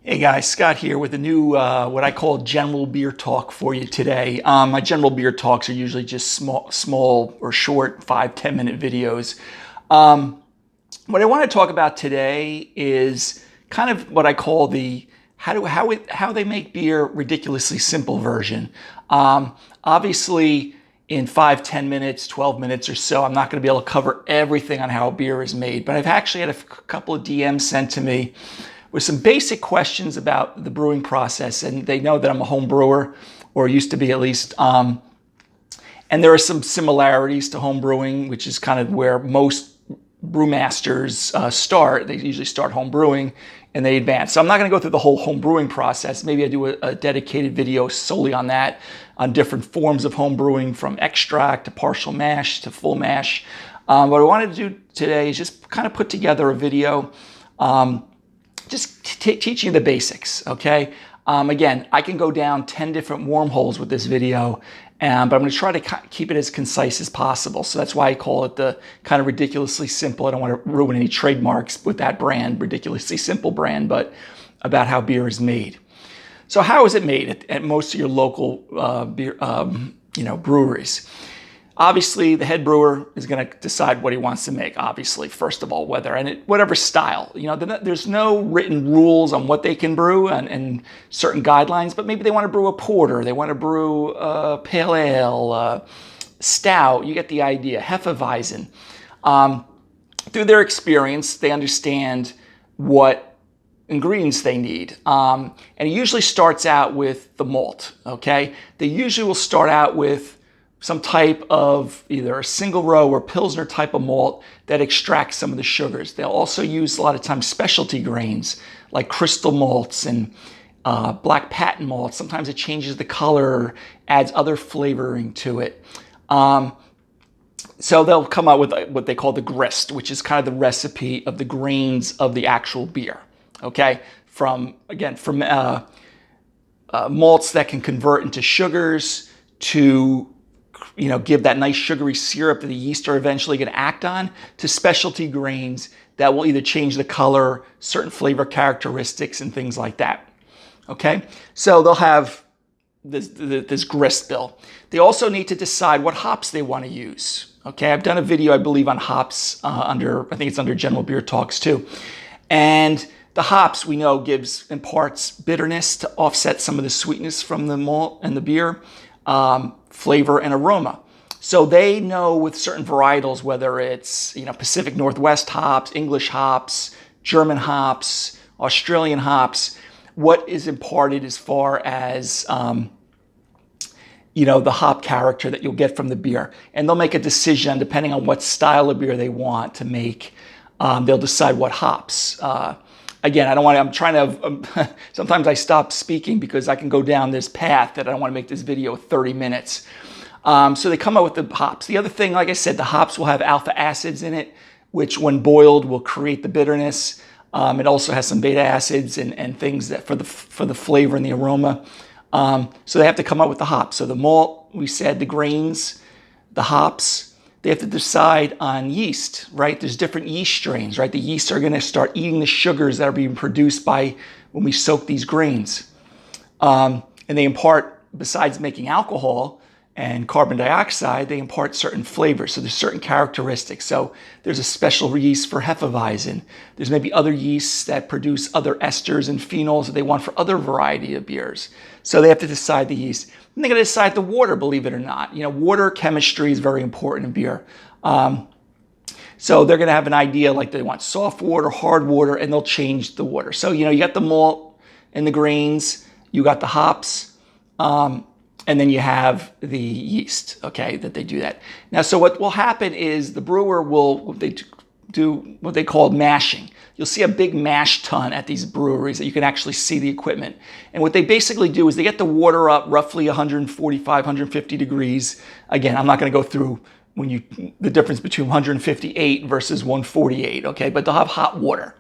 Hey guys, Scott here with a new, what I call general beer talk for you today. My general beer talks are usually just small or short 5-10 minute videos. What I want to talk about today is kind of what I call the how they make beer ridiculously simple version. Obviously, in 5-10 minutes, 12 minutes or so, I'm not going to be able to cover everything on how beer is made, but I've actually had a couple of DMs sent to me with some basic questions about the brewing process, and they know that I'm a home brewer, or used to be at least. And there are some similarities to home brewing, which is kind of where most brewmasters start. They usually start home brewing and they advance. So I'm not going to go through the whole home brewing process. Maybe I do a dedicated video solely on that, on different forms of home brewing, from extract to partial mash to full mash. What I wanted to do today is just kind of put together a video just teaching you the basics, okay? Again, I can go down 10 different wormholes with this video, but I'm going to try to keep it as concise as possible. So that's why I call it the kind of ridiculously simple. I don't want to ruin any trademarks with that brand, ridiculously simple brand, but about how beer is made. So how is it made at most of your local beer, breweries? Obviously, the head brewer is going to decide what he wants to make, obviously, first of all, whatever style. There's no written rules on what they can brew and certain guidelines, but maybe they want to brew a porter, they want to brew a pale ale, stout, you get the idea, Hefeweizen. Through their experience, they understand what ingredients they need. And it usually starts out with the malt, okay? They usually will start out with some type of either a single row or Pilsner type of malt that extracts some of the sugars. They'll also use a lot of times specialty grains like crystal malts and black patent malts. Sometimes it changes the color, adds other flavoring to it. So they'll come out with what they call the grist, which is kind of the recipe of the grains of the actual beer. Okay, from malts that can convert into sugars to give that nice sugary syrup that the yeast are eventually going to act on, to specialty grains that will either change the color, certain flavor characteristics, and things like that. Okay, so they'll have this grist bill. They also need to decide what hops they want to use. Okay, I've done a video, I believe, on hops I think it's under General Beer Talks too. And the hops, we know, imparts bitterness to offset some of the sweetness from the malt and the beer. Flavor and aroma. So they know with certain varietals, whether it's Pacific Northwest hops, English hops, German hops, Australian hops, what is imparted as far as the hop character that you'll get from the beer. And they'll make a decision depending on what style of beer they want to make. They'll decide what hops. Again, sometimes I stop speaking because I can go down this path that I don't want to make this video 30 minutes. So they come up with the hops. The other thing, like I said, the hops will have alpha acids in it, which when boiled will create the bitterness. It also has some beta acids and things that for the flavor and the aroma. So they have to come up with the hops. So the malt, we said, the grains, the hops. They have to decide on yeast, right? There's different yeast strains, right? The yeasts are going to start eating the sugars that are being produced by when we soak these grains. And they impart, besides making alcohol and carbon dioxide, they impart certain flavors. So there's certain characteristics. So there's a special yeast for Hefeweizen. There's maybe other yeasts that produce other esters and phenols that they want for other variety of beers. So they have to decide the yeast. And they're going to decide the water, believe it or not. Water chemistry is very important in beer. So they're going to have an idea, like they want soft water, hard water, and they'll change the water. So, you got the malt and the grains, you got the hops, and then you have the yeast, okay, that they do that. Now, so what will happen is the brewer will do what they call mashing. You'll see a big mash tun at these breweries that you can actually see the equipment. And what they basically do is they get the water up roughly 145, 150 degrees. Again, I'm not going to go through the difference between 158 versus 148, okay? But they'll have hot water.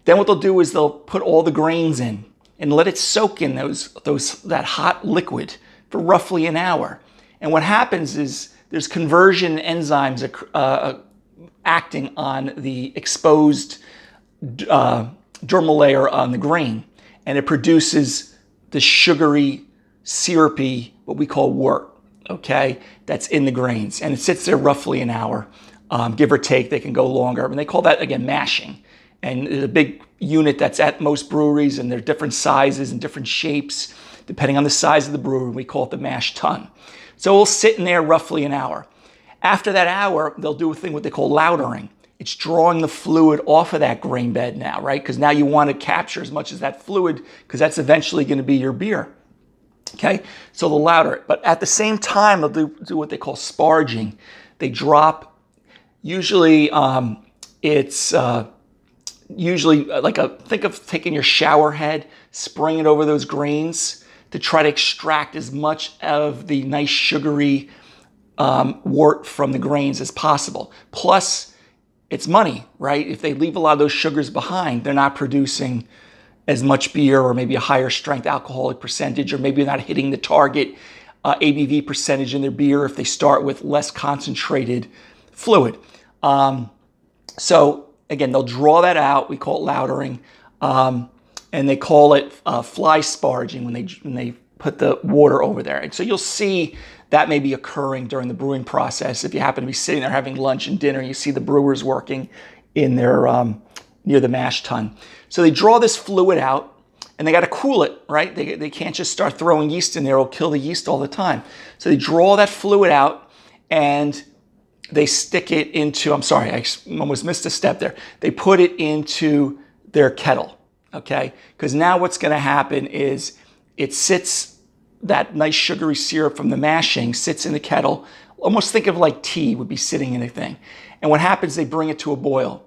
Then what they'll do is they'll put all the grains in and let it soak in that hot liquid for roughly an hour. And what happens is there's conversion enzymes acting on the exposed dermal layer on the grain. and it produces the sugary, syrupy, what we call wort, okay, that's in the grains. And it sits there roughly an hour, give or take. They can go longer. And they call that, again, mashing. And it's a big unit that's at most breweries, and they're different sizes and different shapes, depending on the size of the brewery. We call it the mash tun. So it'll sit in there roughly an hour. After that hour, they'll do a thing what they call lautering. It's drawing the fluid off of that grain bed now, right? Because now you want to capture as much as that fluid, because that's eventually going to be your beer. Okay, so they'll lauter it. But at the same time, they'll do what they call sparging. They drop, usually it's usually think of taking your shower head, spraying it over those grains to try to extract as much of the nice sugary wort from the grains as possible. Plus, it's money, right? If they leave a lot of those sugars behind, they're not producing as much beer, or maybe a higher strength alcoholic percentage, or maybe they're not hitting the target ABV percentage in their beer if they start with less concentrated fluid. So again, they'll draw that out. We call it lautering, and they call it fly sparging when they put the water over there. And so you'll see that may be occurring during the brewing process. If you happen to be sitting there having lunch and dinner, you see the brewers working in their near the mash tun. So they draw this fluid out, and they got to cool it, right? They can't just start throwing yeast in there. It'll kill the yeast all the time. So they draw that fluid out, and they stick it into, I'm sorry, I almost missed a step there. They put it into their kettle, okay? Because now what's going to happen is it sits, that nice sugary syrup from the mashing sits in the kettle. Almost think of like tea would be sitting in a thing. And what happens, they bring it to a boil.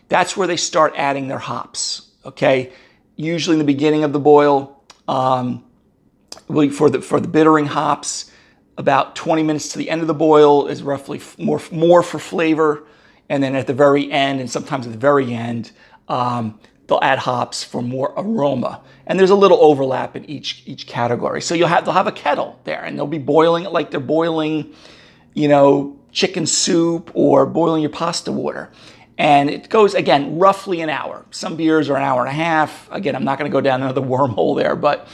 That's where they start adding their hops, okay? Usually in the beginning of the boil, for the bittering hops, about 20 minutes to the end of the boil is roughly more for flavor. And then at the very end, and sometimes at the very end, they'll add hops for more aroma. And there's a little overlap in each category. So they'll have a kettle there, and they'll be boiling it like they're boiling, chicken soup or boiling your pasta water. And it goes, again, roughly an hour. Some beers are an hour and a half. Again, I'm not going to go down another wormhole there. But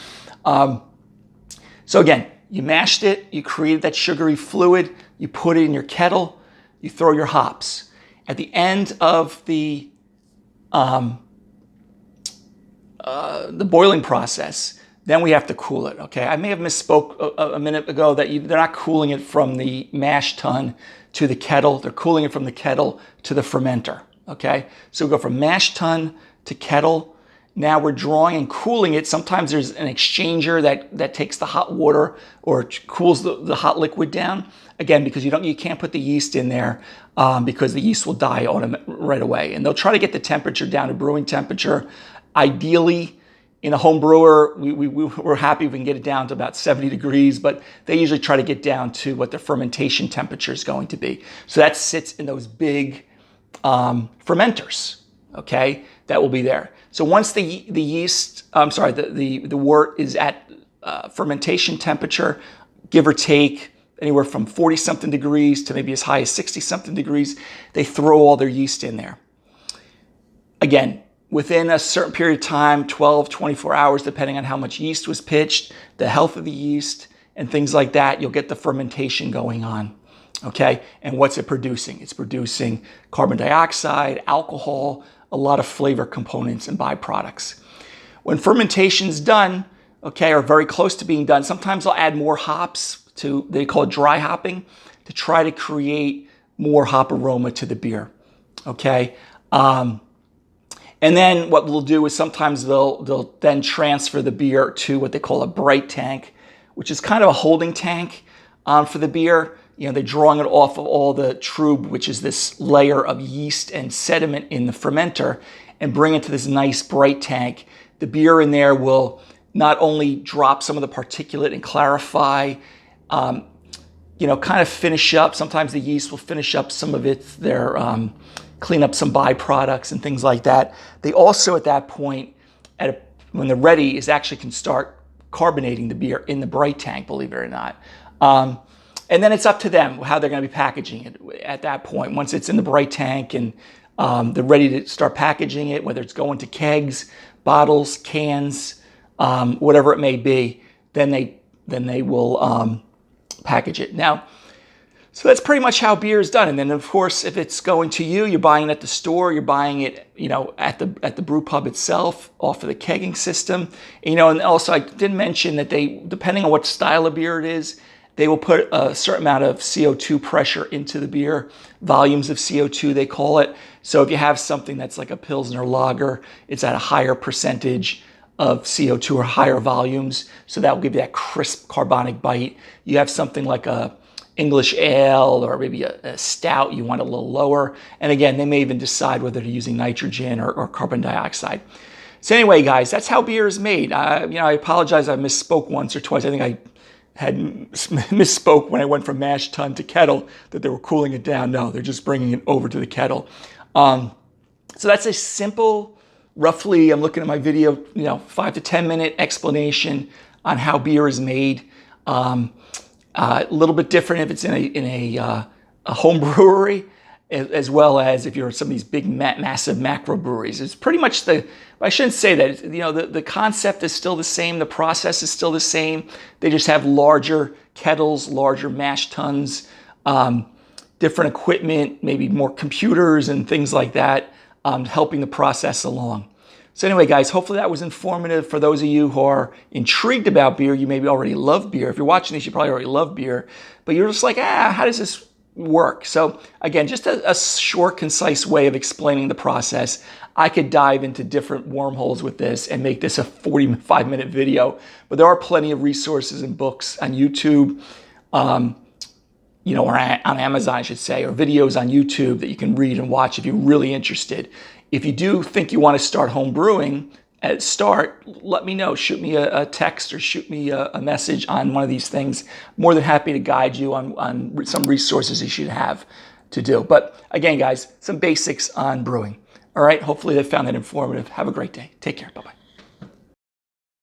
so again, you mashed it. You created that sugary fluid. You put it in your kettle. You throw your hops. At the end of the boiling process, then we have to cool it, okay? I may have misspoke a minute ago that they're not cooling it from the mash tun to the kettle. They're cooling it from the kettle to the fermenter, okay? So we go from mash tun to kettle. Now we're drawing and cooling it. Sometimes there's an exchanger that takes the hot water or cools the hot liquid down. Again, because you can't put the yeast in there because the yeast will die right away. And they'll try to get the temperature down to brewing temperature. Ideally, in a home brewer, we're happy if we can get it down to about 70 degrees, but they usually try to get down to what the fermentation temperature is going to be. So that sits in those big fermenters, okay, that will be there. So once the wort is at fermentation temperature, give or take anywhere from 40-something degrees to maybe as high as 60-something degrees, they throw all their yeast in there. Again, within a certain period of time, 12, 24 hours, depending on how much yeast was pitched, the health of the yeast, and things like that, you'll get the fermentation going on, okay? And what's it producing? It's producing carbon dioxide, alcohol, a lot of flavor components and byproducts. When fermentation's done, okay, or very close to being done, sometimes I'll add more hops they call it dry hopping, to try to create more hop aroma to the beer, okay? And then what we'll do is sometimes they'll then transfer the beer to what they call a bright tank, which is kind of a holding tank for the beer. They're drawing it off of all the trub, which is this layer of yeast and sediment in the fermenter, and bring it to this nice bright tank. The beer in there will not only drop some of the particulate and clarify, kind of finish up. Sometimes the yeast will finish up some of their clean up some byproducts and things like that. They also, at that point, when they're ready, actually can start carbonating the beer in the bright tank, believe it or not. And then it's up to them how they're going to be packaging it at that point. Once it's in the bright tank and they're ready to start packaging it, whether it's going to kegs, bottles, cans, whatever it may be, then they will package it. Now, so that's pretty much how beer is done. And then, of course, if it's going to you, you're buying it at the store, you're buying it, at the brew pub itself, off of the kegging system. And also I did mention that they, depending on what style of beer it is, they will put a certain amount of CO2 pressure into the beer, volumes of CO2 they call it. So if you have something that's like a Pilsner lager, it's at a higher percentage of CO2 or higher volumes. So that will give you that crisp carbonic bite. You have something like a English ale or maybe a stout, you want a little lower. And again, they may even decide whether they're using nitrogen or carbon dioxide. So anyway, guys, that's how beer is made. I apologize, I misspoke once or twice. I think I had misspoke when I went from mash tun to kettle, that they were cooling it down. No, they're just bringing it over to the kettle. So that's a simple, roughly, I'm looking at my video, 5 to 10 minute explanation on how beer is made. A little bit different if it's in a home brewery, as well as if you're some of these big, massive macro breweries. It's pretty much I shouldn't say that. The concept is still the same. The process is still the same. They just have larger kettles, larger mash tuns, different equipment, maybe more computers and things like that, helping the process along. So anyway, guys, hopefully that was informative for those of you who are intrigued about beer. You maybe already love beer. If you're watching this, you probably already love beer, but you're just like, how does this work? So again, just a short, concise way of explaining the process. I could dive into different wormholes with this and make this a 45-minute video, but there are plenty of resources and books on YouTube, or on Amazon, I should say, or videos on YouTube that you can read and watch if you're really interested. If you do think you want to start home brewing, let me know. Shoot me a text or shoot me a message on one of these things. More than happy to guide you on some resources you should have to do. But again, guys, some basics on brewing. All right, hopefully they found that informative. Have a great day. Take care. Bye-bye.